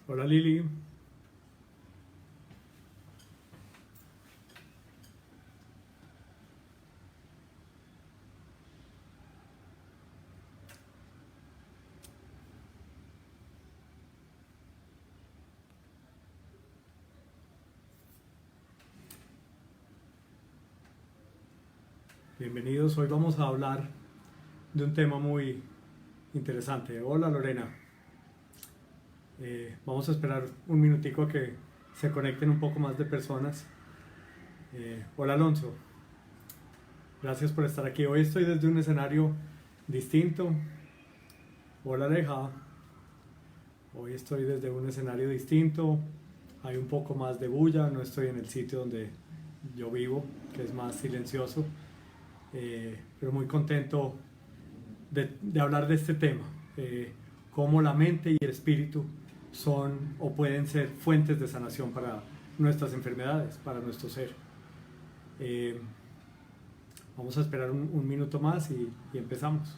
Hola Lili. Bienvenidos. Hoy vamos a hablar de un tema muy interesante. Hola Lorena. Vamos a esperar un minutico a que se conecten un poco más de personas. Hola Alonso. Gracias por estar aquí. Hoy estoy desde un escenario distinto. Hola Aleja. Hoy estoy desde un escenario distinto. Hay un poco más de bulla. No estoy en el sitio donde yo vivo, que es más silencioso. Pero muy contento de hablar de este tema, cómo la mente y el espíritu son o pueden ser fuentes de sanación para nuestras enfermedades, para nuestro ser. Eh, Vamos a esperar un minuto más y empezamos.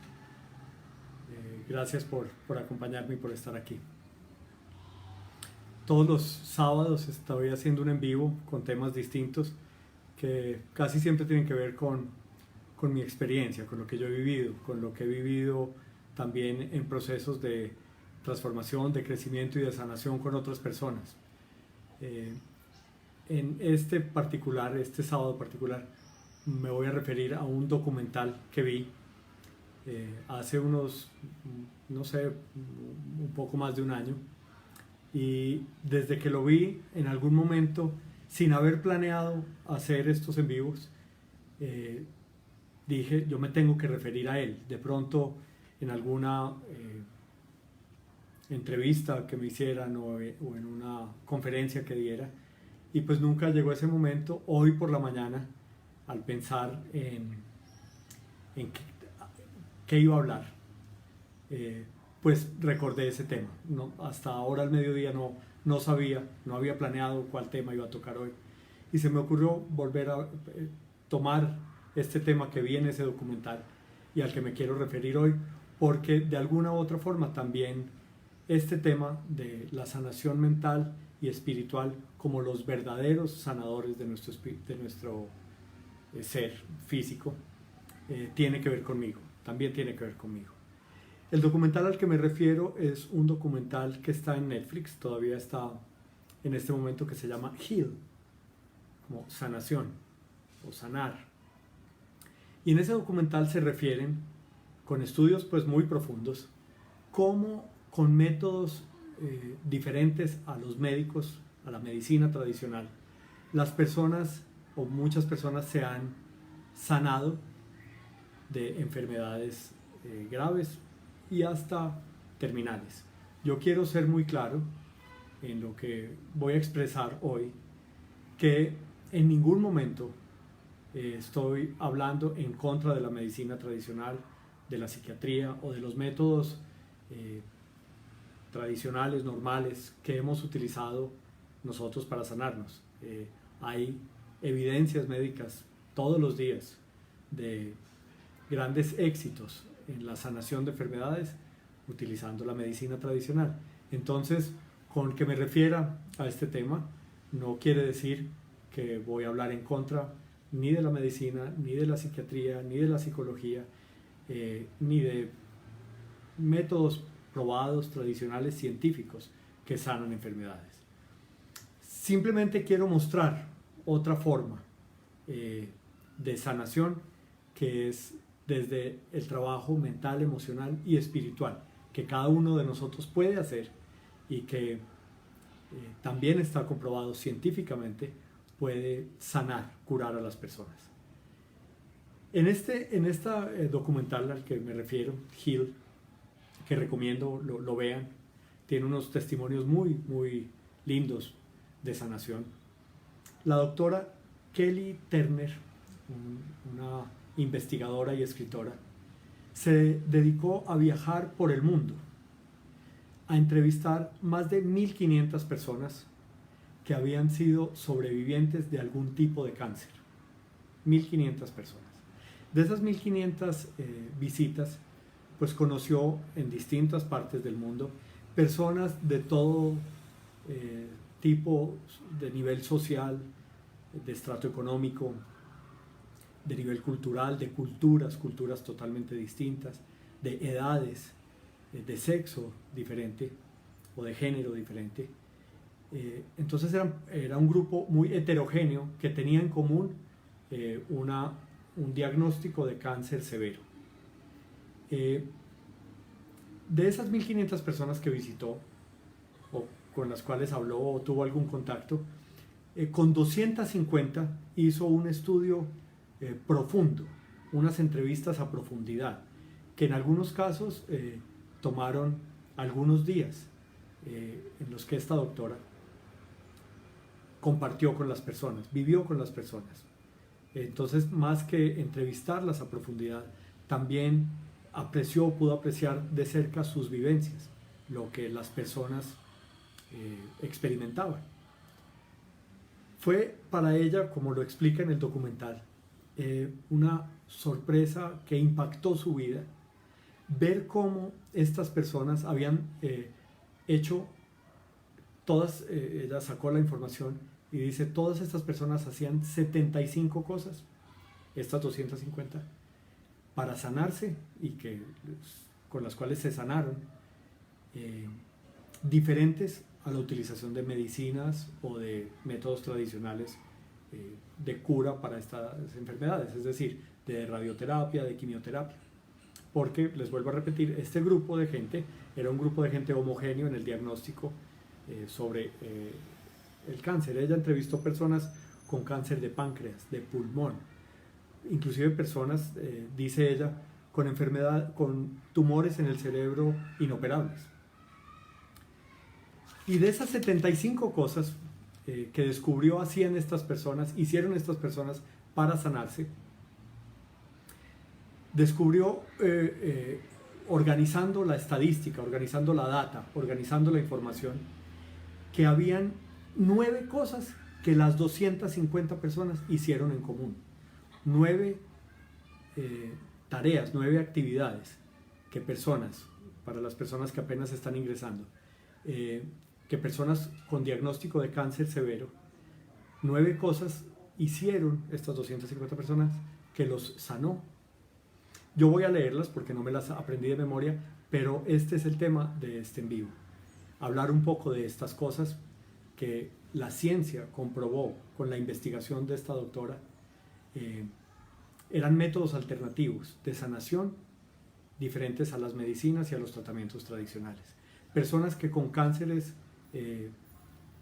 Gracias por acompañarme y por estar aquí. Todos los sábados estoy haciendo un en vivo con temas distintos que casi siempre tienen que ver con mi experiencia, con lo que yo he vivido, con lo que he vivido también en procesos de transformación, de crecimiento y de sanación con otras personas. En este sábado particular, me voy a referir a un documental que vi hace unos, no sé, un poco más de un año. Y desde que lo vi, en algún momento, sin haber planeado hacer estos en vivos, dije, yo me tengo que referir a él. De pronto, en alguna entrevista que me hicieran o en una conferencia que diera, y pues nunca llegó ese momento. Hoy por la mañana, al pensar en qué iba a hablar, pues recordé ese tema. No, hasta ahora al mediodía no sabía, no había planeado cuál tema iba a tocar hoy. Y se me ocurrió volver a tomar este tema que vi en ese documental y al que me quiero referir hoy, porque de alguna u otra forma también este tema de la sanación mental y espiritual como los verdaderos sanadores de nuestro ser físico tiene que ver conmigo, también tiene que ver conmigo. El documental al que me refiero es un documental que está en Netflix, todavía está en este momento, que se llama Heal, como sanación o sanar. Y en ese documental se refieren, con estudios pues muy profundos, cómo con métodos diferentes a los médicos, a la medicina tradicional, las personas o muchas personas se han sanado de enfermedades graves y hasta terminales. Yo quiero ser muy claro en lo que voy a expresar hoy, que en ningún momento estoy hablando en contra de la medicina tradicional, de la psiquiatría o de los métodos tradicionales, normales, que hemos utilizado nosotros para sanarnos. Hay evidencias médicas todos los días de grandes éxitos en la sanación de enfermedades utilizando la medicina tradicional. Entonces, con que me refiera a este tema, no quiere decir que voy a hablar en contra ni de la medicina, ni de la psiquiatría, ni de la psicología, ni de métodos probados, tradicionales, científicos que sanan enfermedades. Simplemente quiero mostrar otra forma de sanación, que es desde el trabajo mental, emocional y espiritual, que cada uno de nosotros puede hacer y que también está comprobado científicamente puede sanar, curar a las personas. En esta documental al que me refiero, Heal, que recomiendo lo vean, tiene unos testimonios muy lindos de sanación. La doctora Kelly Turner, una investigadora y escritora, se dedicó a viajar por el mundo, a entrevistar más de 1500 personas que habían sido sobrevivientes de algún tipo de cáncer. 1500 personas. De esas 1500 visitas, pues conoció en distintas partes del mundo personas de todo tipo de nivel social, de estrato económico, de nivel cultural, de culturas totalmente distintas, de edades, de sexo diferente o de género diferente. Entonces era un grupo muy heterogéneo que tenía en común un diagnóstico de cáncer severo. De esas 1.500 personas que visitó o con las cuales habló o tuvo algún contacto, con 250 hizo un estudio profundo, unas entrevistas a profundidad, que en algunos casos tomaron algunos días, en los que esta doctora compartió con las personas, vivió con las personas. Entonces, más que entrevistarlas a profundidad, también pudo apreciar de cerca sus vivencias, lo que las personas experimentaban. Fue para ella, como lo explica en el documental, una sorpresa que impactó su vida, ver cómo estas personas habían hecho todas, ella sacó la información y dice, todas estas personas hacían 75 cosas, estas 250, para sanarse y con las cuales se sanaron, diferentes a la utilización de medicinas o de métodos tradicionales de cura para estas enfermedades, es decir, de radioterapia, de quimioterapia. Porque, les vuelvo a repetir, este grupo de gente era un grupo de gente homogéneo en el diagnóstico sobre el cáncer. Ella entrevistó personas con cáncer de páncreas, de pulmón, inclusive personas, dice ella, con tumores en el cerebro inoperables. Y de esas 75 cosas que descubrió hicieron estas personas para sanarse, descubrió, organizando la estadística, organizando la data, organizando la información, que habían 9 cosas que las 250 personas hicieron en común. 9 tareas, 9 actividades que para las personas que apenas están ingresando, que personas con diagnóstico de cáncer severo, 9 cosas hicieron estas 250 personas que los sanó. Yo voy a leerlas porque no me las aprendí de memoria, pero este es el tema de este en vivo. Hablar un poco de estas cosas que la ciencia comprobó con la investigación de esta doctora, eran métodos alternativos de sanación diferentes a las medicinas y a los tratamientos tradicionales. Personas que con cánceres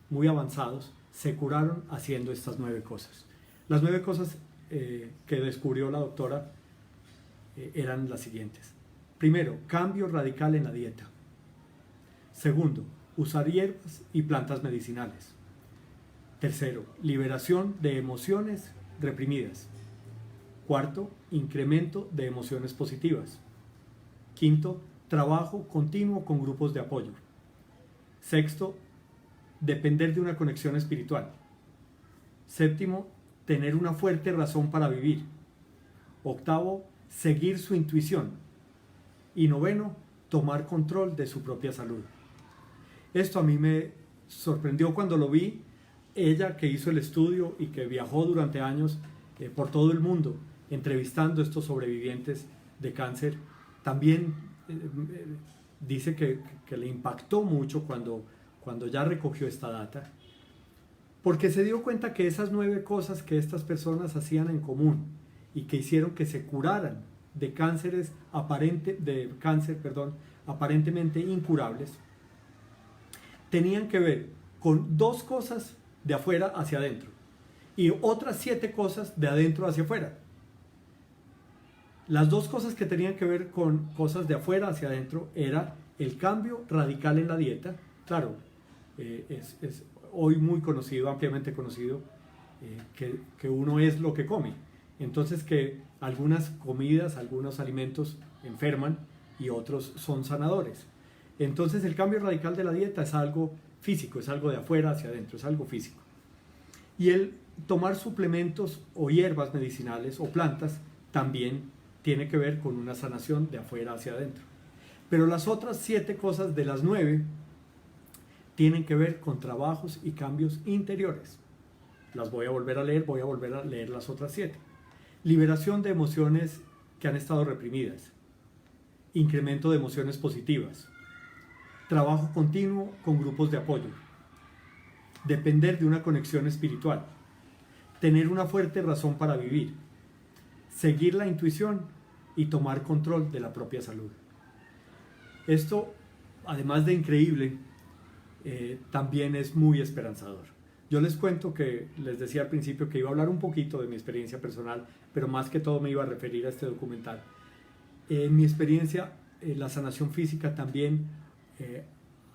muy avanzados se curaron haciendo estas 9 cosas. Las 9 cosas que descubrió la doctora eran las siguientes. Primero, cambio radical en la dieta. Segundo, usar hierbas y plantas medicinales. Tercero, liberación de emociones reprimidas. Cuarto, incremento de emociones positivas. Quinto, trabajo continuo con grupos de apoyo. Sexto, depender de una conexión espiritual. Séptimo, tener una fuerte razón para vivir. Octavo, seguir su intuición. Y noveno, tomar control de su propia salud. Esto a mí me sorprendió cuando lo vi. Ella, que hizo el estudio y que viajó durante años por todo el mundo entrevistando a estos sobrevivientes de cáncer, también dice que le impactó mucho cuando ya recogió esta data, porque se dio cuenta que esas 9 cosas que estas personas hacían en común y que hicieron que se curaran de cánceres aparentemente incurables, tenían que ver con 2 cosas de afuera hacia adentro y otras 7 cosas de adentro hacia afuera. Las 2 cosas que tenían que ver con cosas de afuera hacia adentro era el cambio radical en la dieta. Claro, es hoy muy conocido, ampliamente conocido, que uno es lo que come. Entonces, que algunas comidas, algunos alimentos enferman y otros son sanadores. Entonces, el cambio radical de la dieta es algo físico, es algo de afuera hacia adentro, es algo físico. Y el tomar suplementos o hierbas medicinales o plantas también tiene que ver con una sanación de afuera hacia adentro. Pero las otras 7 cosas de las 9 tienen que ver con trabajos y cambios interiores. Las voy a volver a leer, voy a volver a leer las otras 7. Liberación de emociones que han estado reprimidas. Incremento de emociones positivas. Trabajo continuo con grupos de apoyo. Depender de una conexión espiritual. Tener una fuerte razón para vivir. Seguir la intuición y tomar control de la propia salud. Esto, además de increíble, también es muy esperanzador. Yo les cuento que les decía al principio que iba a hablar un poquito de mi experiencia personal, pero más que todo me iba a referir a este documental. En mi experiencia, la sanación física también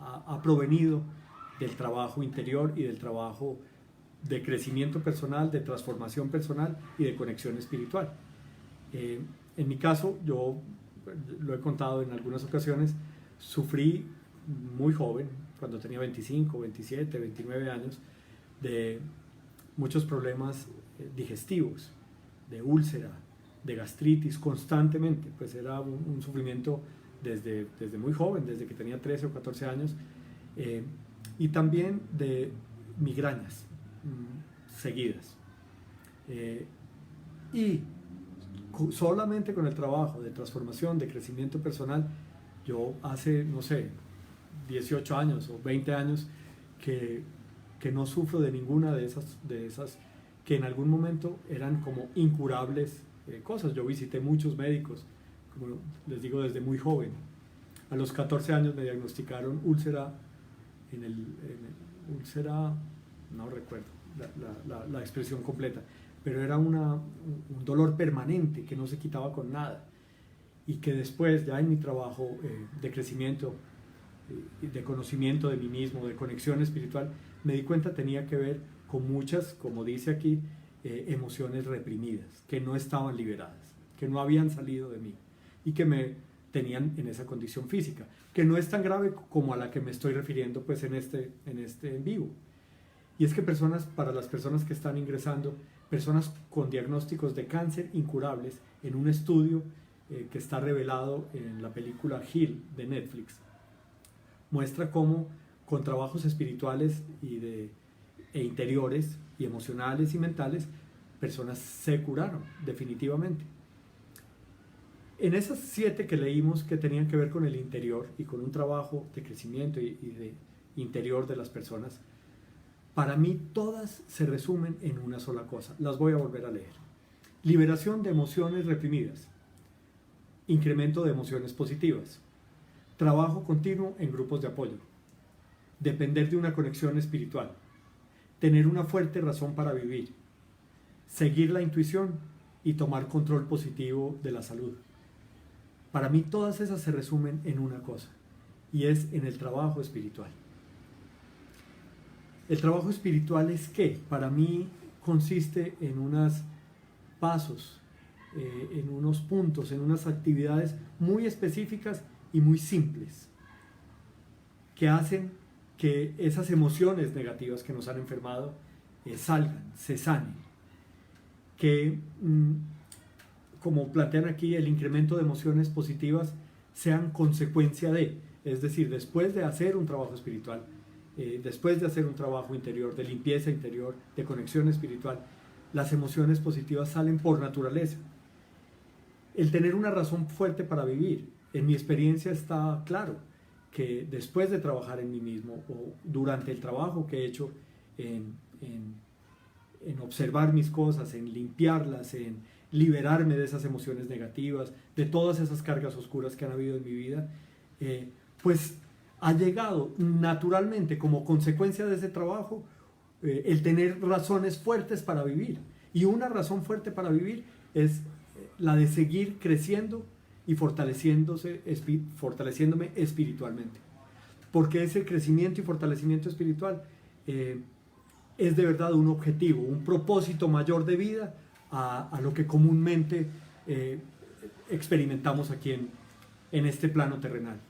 ha provenido del trabajo interior y del trabajo de crecimiento personal, de transformación personal y de conexión espiritual. En mi caso, yo lo he contado en algunas ocasiones, sufrí muy joven, cuando tenía 25, 27, 29 años, de muchos problemas digestivos, de úlcera, de gastritis constantemente. Pues era un sufrimiento desde muy joven, desde que tenía 13 o 14 años, y también de migrañas seguidas. Y solamente con el trabajo de transformación, de crecimiento personal, yo hace, no sé, 18 años o 20 años que no sufro de ninguna de esas que en algún momento eran como incurables cosas. Yo visité muchos médicos, como les digo, desde muy joven. A los 14 años me diagnosticaron úlcera úlcera, no recuerdo la expresión completa, pero era un dolor permanente que no se quitaba con nada, y que después, ya en mi trabajo de crecimiento, de conocimiento de mí mismo, de conexión espiritual, me di cuenta tenía que ver con muchas, como dice aquí, emociones reprimidas, que no estaban liberadas, que no habían salido de mí y que me tenían en esa condición física, que no es tan grave como a la que me estoy refiriendo pues en este en vivo. Y es que para las personas que están ingresando, personas con diagnósticos de cáncer incurables, en un estudio que está revelado en la película Heal de Netflix, muestra cómo con trabajos espirituales e interiores y emocionales y mentales, personas se curaron definitivamente. En esas 7 que leímos, que tenían que ver con el interior y con un trabajo de crecimiento y de interior de las personas, para mí todas se resumen en una sola cosa. Las voy a volver a leer. Liberación de emociones reprimidas. Incremento de emociones positivas. Trabajo continuo en grupos de apoyo. Depender de una conexión espiritual. Tener una fuerte razón para vivir. Seguir la intuición y tomar control positivo de la salud. Para mí todas esas se resumen en una cosa, y es en el trabajo espiritual. El trabajo espiritual es que para mí consiste en unos pasos, en unos puntos, en unas actividades muy específicas y muy simples, que hacen que esas emociones negativas que nos han enfermado salgan, se sanen, que como plantean aquí, el incremento de emociones positivas sean consecuencia de, es decir, después de hacer un trabajo espiritual, después de hacer un trabajo interior, de limpieza interior, de conexión espiritual, las emociones positivas salen por naturaleza. El tener una razón fuerte para vivir, en mi experiencia está claro que después de trabajar en mí mismo o durante el trabajo que he hecho en observar mis cosas, en limpiarlas, en liberarme de esas emociones negativas, de todas esas cargas oscuras que han habido en mi vida, pues ha llegado naturalmente como consecuencia de ese trabajo el tener razones fuertes para vivir. Y una razón fuerte para vivir es la de seguir creciendo y fortaleciéndome espiritualmente. Porque ese crecimiento y fortalecimiento espiritual es de verdad un objetivo, un propósito mayor de vida a lo que comúnmente experimentamos aquí en este plano terrenal.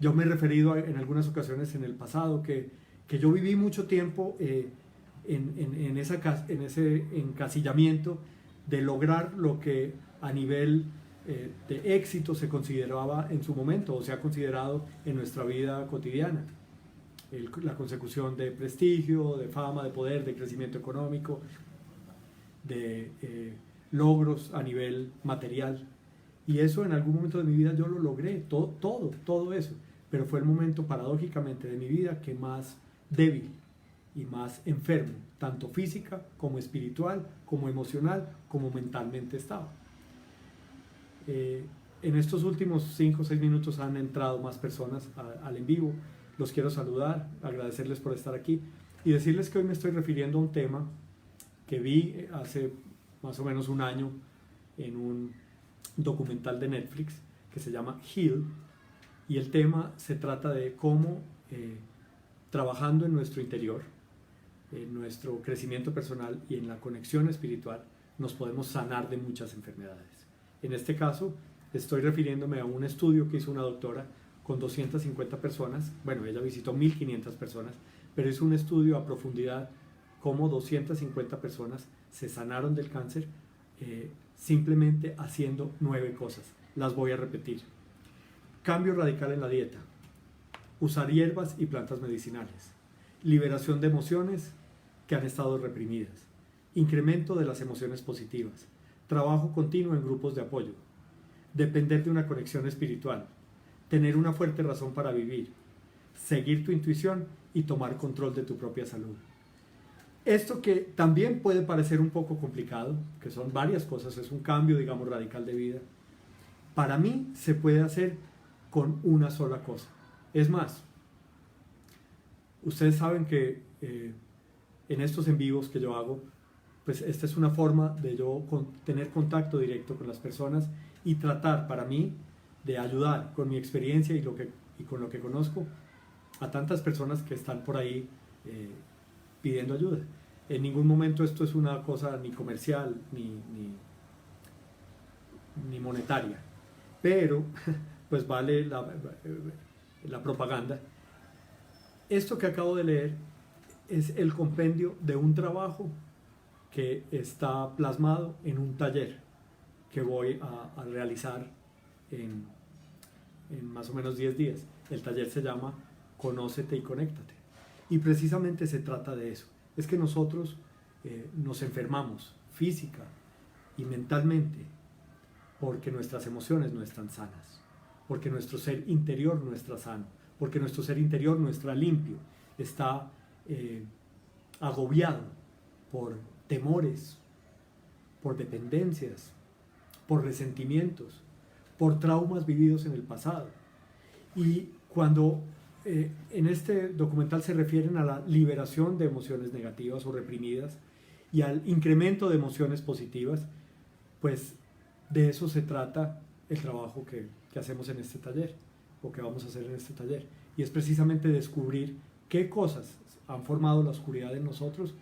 Yo me he referido en algunas ocasiones en el pasado que yo viví mucho tiempo en ese encasillamiento de lograr lo que a nivel de éxito se consideraba en su momento o se ha considerado en nuestra vida cotidiana. la consecución de prestigio, de fama, de poder, de crecimiento económico, de logros a nivel material. Y eso en algún momento de mi vida yo lo logré, todo eso. Pero fue el momento paradójicamente de mi vida que más débil y más enfermo, tanto física como espiritual, como emocional, como mentalmente estaba. En estos últimos 5 o 6 minutos han entrado más personas al en vivo. Los quiero saludar, agradecerles por estar aquí y decirles que hoy me estoy refiriendo a un tema que vi hace más o menos un año en un documental de Netflix que se llama Heal, y el tema se trata de cómo trabajando en nuestro interior, en nuestro crecimiento personal y en la conexión espiritual nos podemos sanar de muchas enfermedades. En este caso estoy refiriéndome a un estudio que hizo una doctora con 250 personas, bueno, ella visitó 1500 personas, pero hizo un estudio a profundidad cómo 250 personas se sanaron del cáncer simplemente haciendo 9 cosas. Las voy a repetir. Cambio radical en la dieta, usar hierbas y plantas medicinales, liberación de emociones que han estado reprimidas, incremento de las emociones positivas, trabajo continuo en grupos de apoyo, depender de una conexión espiritual, tener una fuerte razón para vivir, seguir tu intuición y tomar control de tu propia salud. Esto que también puede parecer un poco complicado, que son varias cosas, es un cambio, digamos, radical de vida, para mí se puede hacer con una sola cosa. Es más, ustedes saben que en estos en vivos que yo hago, pues esta es una forma de yo tener contacto directo con las personas y tratar para mí de ayudar con mi experiencia y con lo que conozco a tantas personas que están por ahí pidiendo ayuda. En ningún momento esto es una cosa ni comercial ni monetaria, pero pues vale la propaganda. Esto que acabo de leer es el compendio de un trabajo que está plasmado en un taller que voy a realizar en más o menos 10 días. El taller se llama Conócete y Conéctate. Y precisamente se trata de eso. Es que nosotros nos enfermamos física y mentalmente porque nuestras emociones no están sanas, porque nuestro ser interior no está sano, porque nuestro ser interior no está limpio, está agobiado por temores, por dependencias, por resentimientos, por traumas vividos en el pasado. Y cuando en este documental se refieren a la liberación de emociones negativas o reprimidas y al incremento de emociones positivas, pues de eso se trata el trabajo que hacemos en este taller, o que vamos a hacer en este taller, y es precisamente descubrir qué cosas han formado la oscuridad en nosotros,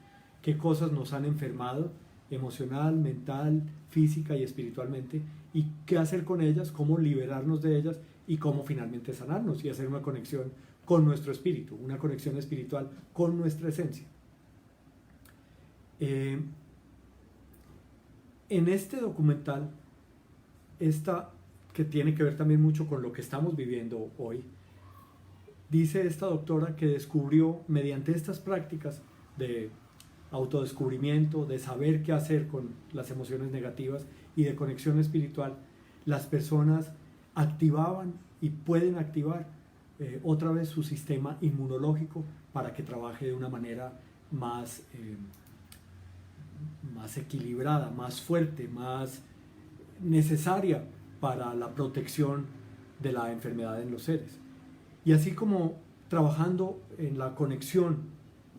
qué cosas nos han enfermado emocional, mental, física y espiritualmente, y qué hacer con ellas, cómo liberarnos de ellas y cómo finalmente sanarnos y hacer una conexión con nuestro espíritu, una conexión espiritual con nuestra esencia. En este documental, que tiene que ver también mucho con lo que estamos viviendo hoy, dice esta doctora que descubrió mediante estas prácticas de autodescubrimiento, de saber qué hacer con las emociones negativas y de conexión espiritual, las personas activaban y pueden activar otra vez su sistema inmunológico para que trabaje de una manera más equilibrada, más fuerte, más necesaria para la protección de la enfermedad en los seres. Y así como trabajando en la conexión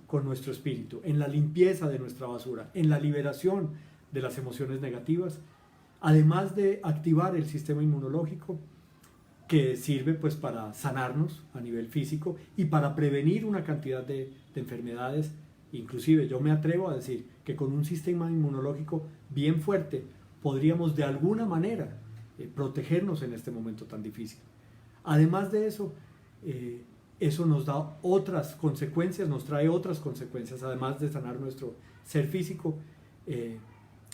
con nuestro espíritu, en la limpieza de nuestra basura, en la liberación de las emociones negativas, además de activar el sistema inmunológico, que sirve pues para sanarnos a nivel físico y para prevenir una cantidad de enfermedades. Inclusive yo me atrevo a decir que con un sistema inmunológico bien fuerte podríamos de alguna manera protegernos en este momento tan difícil. Además de eso, eso nos da otras consecuencias, nos trae otras consecuencias, además de sanar nuestro ser físico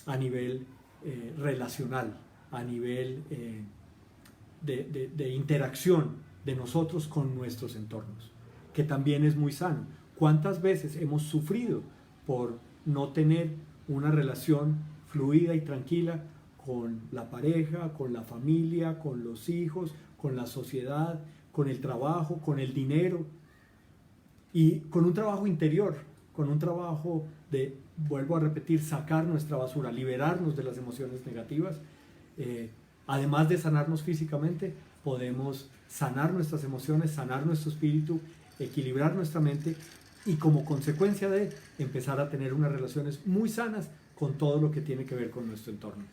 a nivel relacional, a nivel de interacción de nosotros con nuestros entornos, que también es muy sano. ¿Cuántas veces hemos sufrido por no tener una relación fluida y tranquila con la pareja, con la familia, con los hijos, con la sociedad, con el trabajo, con el dinero, y con un trabajo interior, con un trabajo de, vuelvo a repetir, sacar nuestra basura, liberarnos de las emociones negativas? Además de sanarnos físicamente, podemos sanar nuestras emociones, sanar nuestro espíritu, equilibrar nuestra mente y, como consecuencia de, empezar a tener unas relaciones muy sanas con todo lo que tiene que ver con nuestro entorno.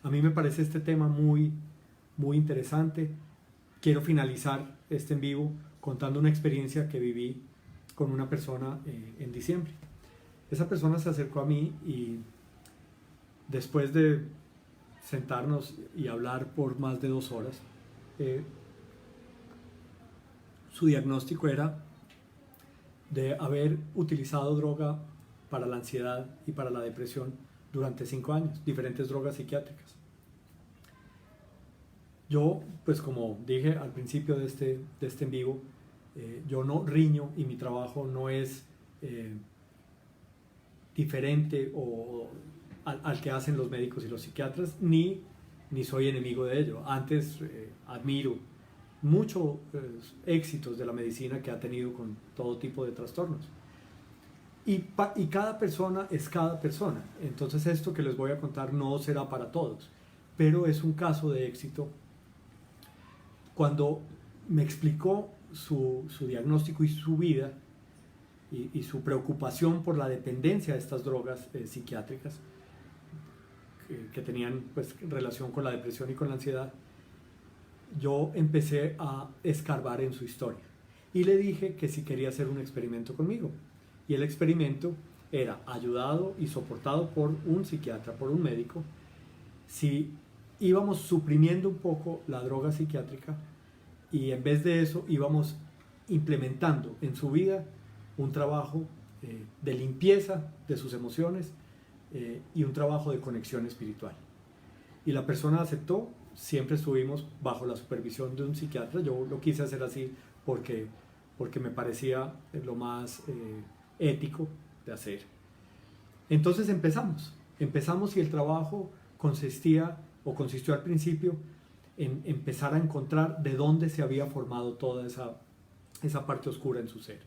A mí me parece este tema muy, muy interesante. Quiero finalizar este en vivo contando una experiencia que viví con una persona en diciembre. Esa persona se acercó a mí y después de sentarnos y hablar por más de 2 horas, su diagnóstico era de haber utilizado droga para la ansiedad y para la depresión durante 5 años, diferentes drogas psiquiátricas. Yo, pues como dije al principio de este en vivo, yo no riño y mi trabajo no es diferente al que hacen los médicos y los psiquiatras, ni soy enemigo de ello. Antes admiro muchos éxitos de la medicina que ha tenido con todo tipo de trastornos. Y cada persona es cada persona. Entonces esto que les voy a contar no será para todos, pero es un caso de éxito. Cuando me explicó su diagnóstico y su vida y su preocupación por la dependencia de estas drogas psiquiátricas que tenían pues relación con la depresión y con la ansiedad, yo empecé a escarbar en su historia y le dije que si quería hacer un experimento conmigo. Y el experimento era ayudado y soportado por un psiquiatra, por un médico, si íbamos suprimiendo un poco la droga psiquiátrica y en vez de eso íbamos implementando en su vida un trabajo de limpieza de sus emociones y un trabajo de conexión espiritual. Y la persona aceptó. Siempre estuvimos bajo la supervisión de un psiquiatra. Yo lo quise hacer así porque me parecía lo más ético de hacer. Entonces empezamos y el trabajo consistió al principio en empezar a encontrar de dónde se había formado toda esa parte oscura en su ser,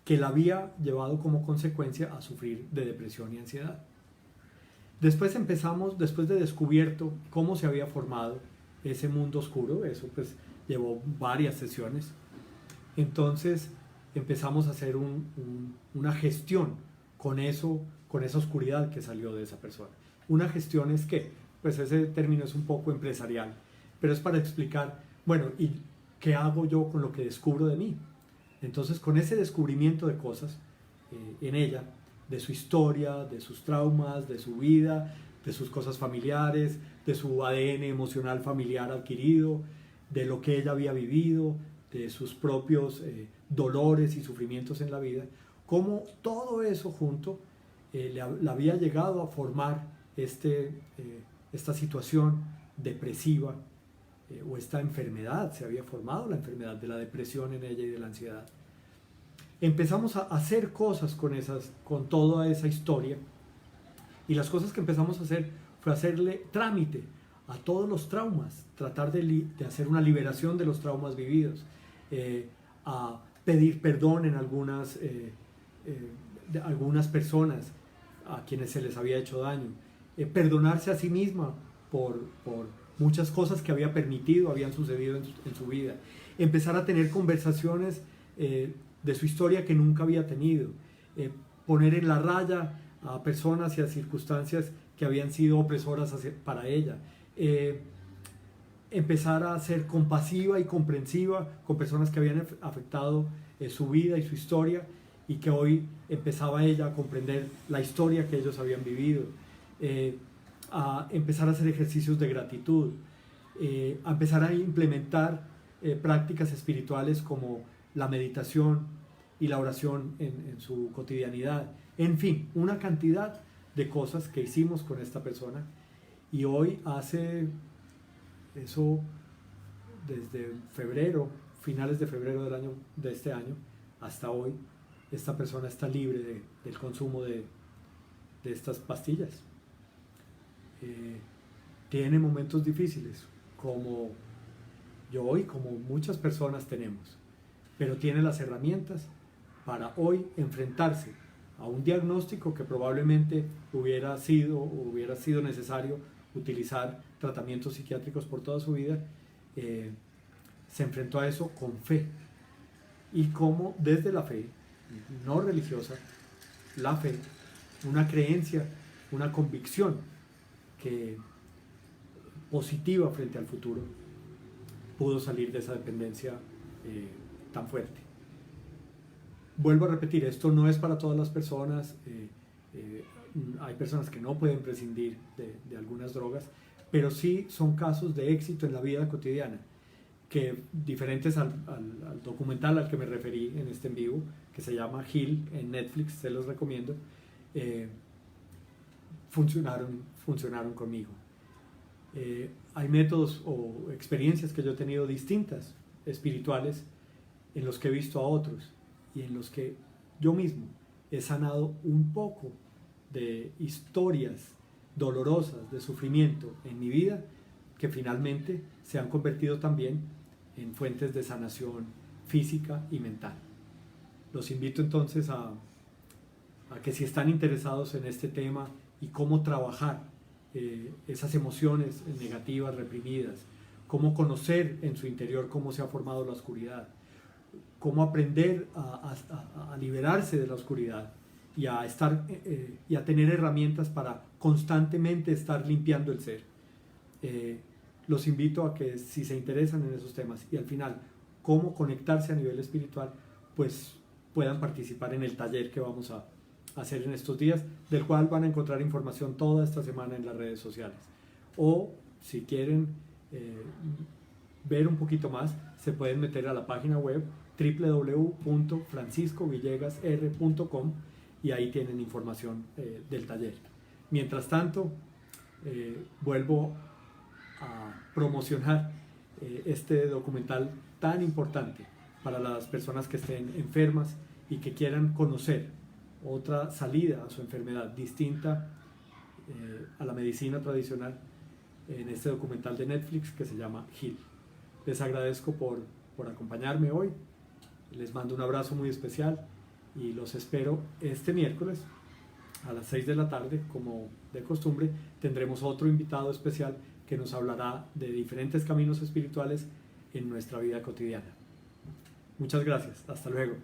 que la había llevado como consecuencia a sufrir de depresión y ansiedad. Después de descubierto cómo se había formado ese mundo oscuro, eso pues llevó varias sesiones, entonces empezamos a hacer una gestión con esa oscuridad que salió de esa persona. Una gestión es que, pues ese término es un poco empresarial, pero es para explicar, bueno, ¿y qué hago yo con lo que descubro de mí? Entonces, con ese descubrimiento de cosas en ella, de su historia, de sus traumas, de su vida, de sus cosas familiares, de su ADN emocional familiar adquirido, de lo que ella había vivido, de sus propios dolores y sufrimientos en la vida, cómo todo eso junto la había llegado a formar esta situación depresiva o esta enfermedad. Se había formado la enfermedad de la depresión en ella y de la ansiedad. Empezamos a hacer cosas con toda esa historia, y las cosas que empezamos a hacer fue hacerle trámite a todos los traumas, tratar de hacer una liberación de los traumas vividos, a pedir perdón en de algunas personas a quienes se les había hecho daño, perdonarse a sí misma por muchas cosas que habían sucedido en su vida, empezar a tener conversaciones de su historia que nunca había tenido, poner en la raya a personas y a circunstancias que habían sido opresoras para ella, empezar a ser compasiva y comprensiva con personas que habían afectado su vida y su historia, y que hoy empezaba ella a comprender la historia que ellos habían vivido, a empezar a hacer ejercicios de gratitud, a empezar a implementar prácticas espirituales como la meditación y la oración en su cotidianidad. En fin, una cantidad de cosas que hicimos con esta persona, y hoy hace eso desde finales de febrero de este año hasta hoy, esta persona está libre del consumo de estas pastillas. Tiene momentos difíciles, como yo y como muchas personas tenemos, pero tiene las herramientas para hoy enfrentarse a un diagnóstico que probablemente hubiera sido necesario utilizar tratamientos psiquiátricos por toda su vida. Se enfrentó a eso con fe, y como desde la fe no religiosa, la fe, una creencia, una convicción positiva frente al futuro, pudo salir de esa dependencia tan fuerte. Vuelvo a repetir, esto no es para todas las personas. Hay personas que no pueden prescindir de algunas drogas, pero sí son casos de éxito en la vida cotidiana, que diferentes al documental al que me referí en este en vivo, que se llama Heal en Netflix, se los recomiendo, funcionaron conmigo. Hay métodos o experiencias que yo he tenido distintas, espirituales, en los que he visto a otros y en los que yo mismo he sanado un poco de historias dolorosas, de sufrimiento en mi vida, que finalmente se han convertido también en fuentes de sanación física y mental. Los invito entonces a que, si están interesados en este tema y cómo trabajar esas emociones negativas reprimidas, cómo conocer en su interior cómo se ha formado la oscuridad, cómo aprender a liberarse de la oscuridad y a tener herramientas para constantemente estar limpiando el ser. Los invito a que, si se interesan en esos temas y al final cómo conectarse a nivel espiritual, pues puedan participar en el taller que vamos a hacer en estos días, del cual van a encontrar información toda esta semana en las redes sociales. O si quieren ver un poquito más, se pueden meter a la página web www.franciscovillegasr.com y ahí tienen información del taller. Mientras tanto, vuelvo a promocionar este documental tan importante para las personas que estén enfermas y que quieran conocer otra salida a su enfermedad distinta a la medicina tradicional, en este documental de Netflix que se llama Heal. Les agradezco por acompañarme hoy, les mando un abrazo muy especial y los espero este miércoles a las 6 de la tarde. Como de costumbre, tendremos otro invitado especial que nos hablará de diferentes caminos espirituales en nuestra vida cotidiana. Muchas gracias, hasta luego.